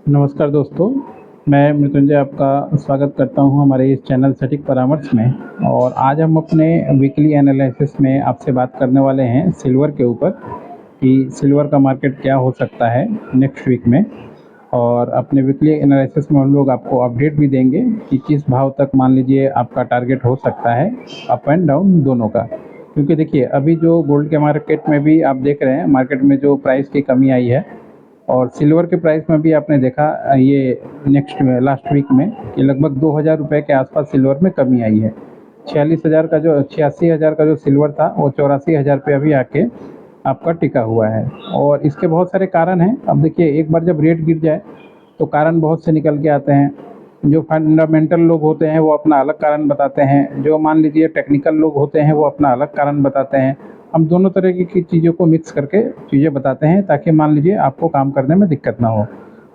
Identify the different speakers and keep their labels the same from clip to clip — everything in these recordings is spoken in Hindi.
Speaker 1: नमस्कार दोस्तों, मैं मृत्युंजय आपका स्वागत करता हूं हमारे इस चैनल सटीक परामर्श में। और आज हम अपने वीकली एनालिसिस में आपसे बात करने वाले हैं सिल्वर के ऊपर कि सिल्वर का मार्केट क्या हो सकता है नेक्स्ट वीक में। और अपने वीकली एनालिसिस में हम लोग आपको अपडेट भी देंगे कि किस भाव तक मान लीजिए आपका टारगेट हो सकता है, अप एंड डाउन दोनों का। क्योंकि देखिए अभी जो गोल्ड के मार्केट में भी आप देख रहे हैं, मार्केट में जो प्राइस की कमी आई है और सिल्वर के प्राइस में भी आपने देखा ये नेक्स्ट में लास्ट वीक में कि लगभग 2,000 रुपये के आसपास सिल्वर में कमी आई है। 46,000 का जो 86,000 का जो सिल्वर था वो 84,000 पे अभी आके आपका टिका हुआ है। और इसके बहुत सारे कारण हैं। अब देखिए एक बार जब रेट गिर जाए तो कारण बहुत से निकल के आते हैं। जो फंडामेंटल लोग होते हैं वो अपना अलग कारण बताते हैं, जो मान लीजिए टेक्निकल लोग होते हैं वो अपना अलग कारण बताते हैं। हम दोनों तरह की चीज़ों को मिक्स करके चीज़ें बताते हैं ताकि मान लीजिए आपको काम करने में दिक्कत ना हो।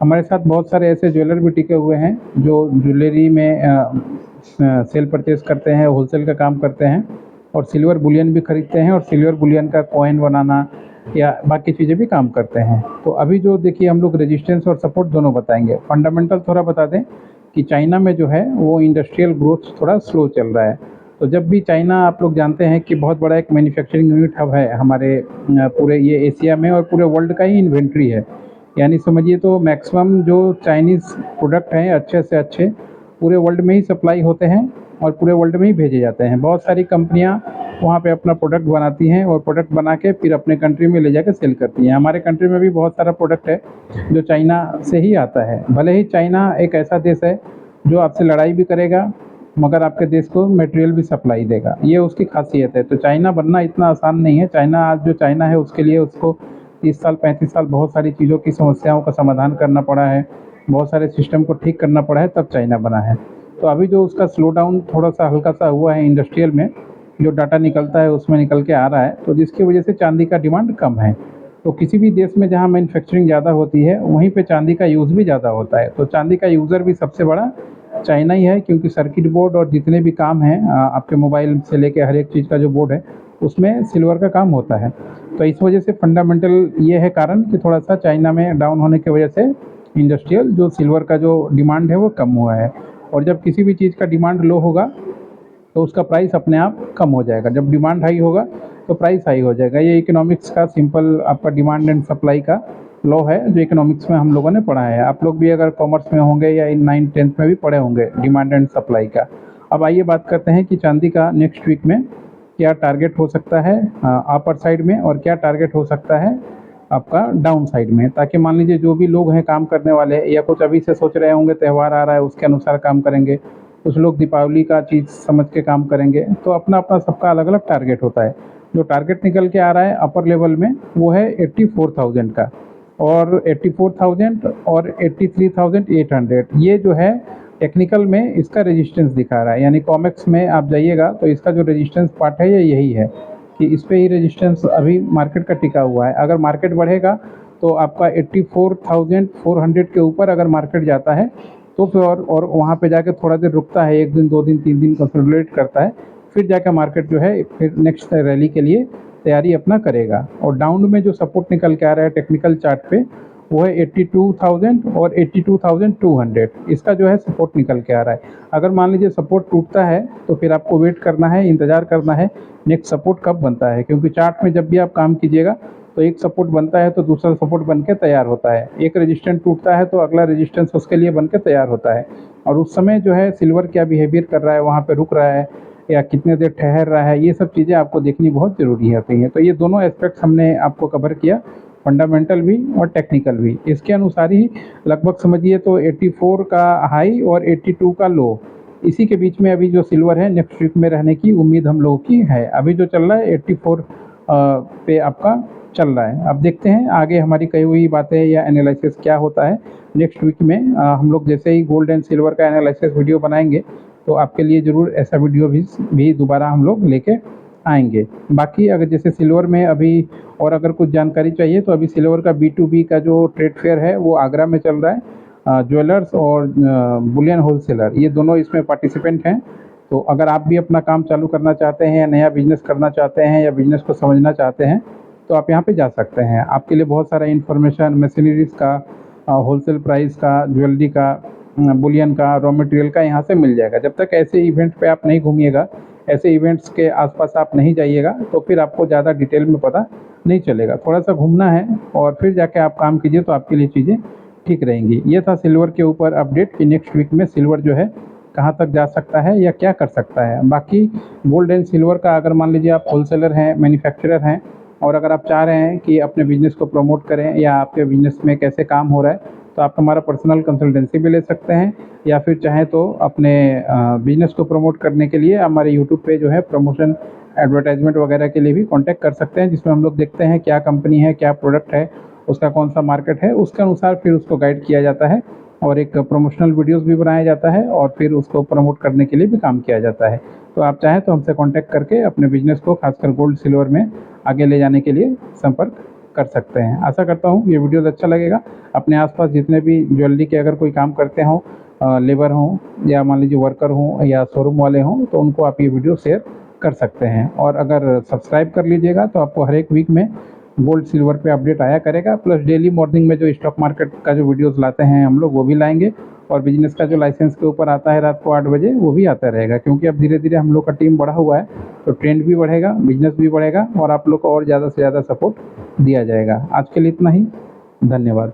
Speaker 1: हमारे साथ बहुत सारे ऐसे ज्वेलर भी टिके हुए हैं जो ज्वेलरी में सेल परचेज करते हैं, होलसेल का काम करते हैं और सिल्वर बुलियन भी खरीदते हैं और सिल्वर बुलियन का कॉइन बनाना या बाकी चीज़ें भी काम करते हैं। तो अभी जो देखिए हम लोग रेजिस्टेंस और सपोर्ट दोनों बताएंगे। फंडामेंटल थोड़ा बता दें कि चाइना में जो है वो इंडस्ट्रियल ग्रोथ थोड़ा स्लो चल रहा है। तो जब भी चाइना, आप लोग जानते हैं कि बहुत बड़ा एक मैन्युफैक्चरिंग यूनिट हब है हमारे पूरे ये एशिया में और पूरे वर्ल्ड का ही इन्वेंट्री है। यानी समझिए तो मैक्सिमम जो चाइनीज़ प्रोडक्ट हैं अच्छे से अच्छे पूरे वर्ल्ड में ही सप्लाई होते हैं और पूरे वर्ल्ड में ही भेजे जाते हैं। बहुत सारी कंपनियां वहाँ पे अपना प्रोडक्ट बनाती हैं और प्रोडक्ट बना के फिर अपने कंट्री में ले जाकर सेल करती हैं। हमारे कंट्री में भी बहुत सारा प्रोडक्ट है जो चाइना से ही आता है। भले ही चाइना एक ऐसा देश है जो आपसे लड़ाई भी करेगा मगर आपके देश को मटेरियल भी सप्लाई देगा, ये उसकी खासियत है। तो चाइना बनना इतना आसान नहीं है। चाइना आज जो चाइना है उसके लिए उसको 30 साल 35 साल बहुत सारी चीज़ों की समस्याओं का समाधान करना पड़ा है, बहुत सारे सिस्टम को ठीक करना पड़ा है, तब चाइना बना है। तो अभी जो उसका स्लो डाउन थोड़ा सा हल्का सा हुआ है इंडस्ट्रियल में, जो डाटा निकलता है उसमें निकल के आ रहा है, तो जिसकी वजह से चांदी का डिमांड कम है। तो किसी भी देश में जहाँ मैन्युफैक्चरिंग ज़्यादा होती है वहीं पे चांदी का यूज़ भी ज़्यादा होता है। तो चांदी का यूज़र भी सबसे बड़ा चाइना ही है, क्योंकि सर्किट बोर्ड और जितने भी काम हैं आपके मोबाइल से लेके हर एक चीज़ का जो बोर्ड है उसमें सिल्वर का काम होता है। तो इस वजह से फंडामेंटल ये है कारण कि थोड़ा सा चाइना में डाउन होने की वजह से इंडस्ट्रियल जो सिल्वर का जो डिमांड है वो कम हुआ है। और जब किसी भी चीज़ का डिमांड लो होगा तो उसका प्राइस अपने आप कम हो जाएगा। जब डिमांड हाई होगा तो प्राइस हाई हो जाएगा। ये इकोनॉमिक्स का सिंपल आपका डिमांड एंड सप्लाई का लॉ है जो इकोनॉमिक्स में हम लोगों ने पढ़ा है। आप लोग भी अगर कॉमर्स में होंगे या इन 9th-10th में भी पढ़े होंगे डिमांड एंड सप्लाई का। अब आइए बात करते हैं कि चांदी का नेक्स्ट वीक में क्या टारगेट हो सकता है अपर साइड में और क्या टारगेट हो सकता है आपका डाउन साइड में, ताकि मान लीजिए जो भी लोग हैं काम करने वाले या कुछ अभी से सोच रहे होंगे त्यौहार आ रहा है उसके अनुसार काम करेंगे, कुछ लोग दीपावली का चीज़ समझ के काम करेंगे। तो अपना अपना सबका अलग अलग टारगेट होता है। जो टारगेट निकल के आ रहा है अपर लेवल में वो है 84,000 का और 84,000 और 83,800 ये जो है टेक्निकल में इसका रेजिस्टेंस दिखा रहा है। यानी कॉमेक्स में आप जाइएगा तो इसका जो रेजिस्टेंस पार्ट है ये यही है कि इस पे ही रेजिस्टेंस अभी मार्केट का टिका हुआ है। अगर मार्केट बढ़ेगा तो आपका 84,400 के ऊपर अगर मार्केट जाता है तो फिर और वहाँ पे जाके थोड़ा देर रुकता है, 1 दिन 2 दिन 3 दिन कंसोलिडेट करता है, फिर जाकर मार्केट जो है फिर नेक्स्ट रैली के लिए तैयारी अपना करेगा। और डाउन में जो सपोर्ट निकल के आ रहा है टेक्निकल चार्ट पे वो है 82,000 और 82,200, इसका जो है सपोर्ट निकल के आ रहा है। अगर मान लीजिए सपोर्ट टूटता है तो फिर आपको वेट करना है, इंतज़ार करना है नेक्स्ट सपोर्ट कब बनता है, क्योंकि चार्ट में जब भी आप काम कीजिएगा तो एक सपोर्ट बनता है तो दूसरा सपोर्ट बन के तैयार होता है, एक रेजिस्टेंस टूटता है तो अगला रेजिस्टेंस उसके लिए बन के तैयार होता है। और उस समय जो है सिल्वर क्या बिहेवियर कर रहा है, वहाँ पे रुक रहा है या कितने देर ठहर रहा है, ये सब चीज़ें आपको देखनी बहुत ज़रूरी होती हैं। तो ये दोनों एस्पेक्ट्स हमने आपको कवर किया, फंडामेंटल भी और टेक्निकल भी। इसके अनुसार ही लगभग समझिए तो 84 का हाई और 82 का लो, इसी के बीच में अभी जो सिल्वर है नेक्स्ट वीक में रहने की उम्मीद हम लोगों की है। अभी जो चल रहा है 84 पे आपका चल रहा है। अब देखते हैं आगे हमारी कही हुई बातें या एनालिसिस क्या होता है नेक्स्ट वीक में। हम लोग जैसे ही गोल्ड एंड सिल्वर का एनालिसिस वीडियो बनाएंगे तो आपके लिए ज़रूर ऐसा वीडियो भी दोबारा हम लोग लेके आएंगे। बाकी अगर जैसे सिल्वर में अभी और अगर कुछ जानकारी चाहिए तो अभी सिल्वर का B2B का जो ट्रेड फेयर है वो आगरा में चल रहा है। ज्वेलर्स और बुलियन होलसेलर ये दोनों इसमें पार्टिसिपेंट हैं। तो अगर आप भी अपना काम चालू करना चाहते हैं या नया बिजनेस करना चाहते हैं या बिजनेस को समझना चाहते हैं तो आप यहाँ पे जा सकते हैं। आपके लिए बहुत सारा इन्फॉर्मेशन मशीनरीज़ का होलसेल प्राइस का, ज्वेलरी का, बुलियन का, रॉ मटेरियल का यहाँ से मिल जाएगा। जब तक ऐसे इवेंट पे आप नहीं घूमिएगा, ऐसे इवेंट्स के आसपास आप नहीं जाइएगा, तो फिर आपको ज़्यादा डिटेल में पता नहीं चलेगा। थोड़ा सा घूमना है और फिर जाके आप काम कीजिए, तो आपके लिए चीज़ें ठीक रहेंगी। ये था सिल्वर के ऊपर अपडेट कि नेक्स्ट वीक में सिल्वर जो है कहाँ तक जा सकता है या क्या कर सकता है। बाकी गोल्ड एंड सिल्वर का अगर मान लीजिए आप होलसेलर हैं, मैन्युफैक्चरर हैं, और अगर आप चाह रहे हैं कि अपने बिज़नेस को प्रमोट करें या आपके बिज़नेस में कैसे काम हो रहा है, तो आप हमारा पर्सनल कंसल्टेंसी भी ले सकते हैं, या फिर चाहें तो अपने बिज़नेस को प्रमोट करने के लिए हमारे यूट्यूब पे जो है प्रमोशन, एडवर्टाइजमेंट वगैरह के लिए भी कॉन्टैक्ट कर सकते हैं, जिसमें हम लोग देखते हैं क्या कंपनी है, क्या प्रोडक्ट है, उसका कौन सा मार्केट है, उसके अनुसार फिर उसको गाइड किया जाता है और एक प्रमोशनल वीडियोस भी बनाया जाता है और फिर उसको प्रमोट करने के लिए भी काम किया जाता है। तो आप चाहें तो हमसे कॉन्टैक्ट करके अपने बिज़नेस को खासकर गोल्ड सिल्वर में आगे ले जाने के लिए संपर्क कर सकते हैं। आशा करता हूँ ये वीडियोज़ अच्छा लगेगा। अपने आसपास जितने भी ज्वेलरी के अगर कोई काम करते हों, लेबर हों या मान लीजिए वर्कर हों या शोरूम वाले हों, तो उनको आप ये वीडियो शेयर कर सकते हैं। और अगर सब्सक्राइब कर लीजिएगा तो आपको हर एक वीक में गोल्ड सिल्वर पे अपडेट आया करेगा। प्लस डेली मॉर्निंग में जो स्टॉक मार्केट का जो वीडियोस लाते हैं हम लोग, वो भी लाएंगे। और बिजनेस का जो लाइसेंस के ऊपर आता है रात को 8 बजे, वो भी आता रहेगा, क्योंकि अब धीरे धीरे हम लोग का टीम बढ़ा हुआ है, तो ट्रेंड भी बढ़ेगा, बिजनेस भी बढ़ेगा और आप लोग को और ज़्यादा से ज़्यादा सपोर्ट दिया जाएगा। आज के लिए इतना ही, धन्यवाद।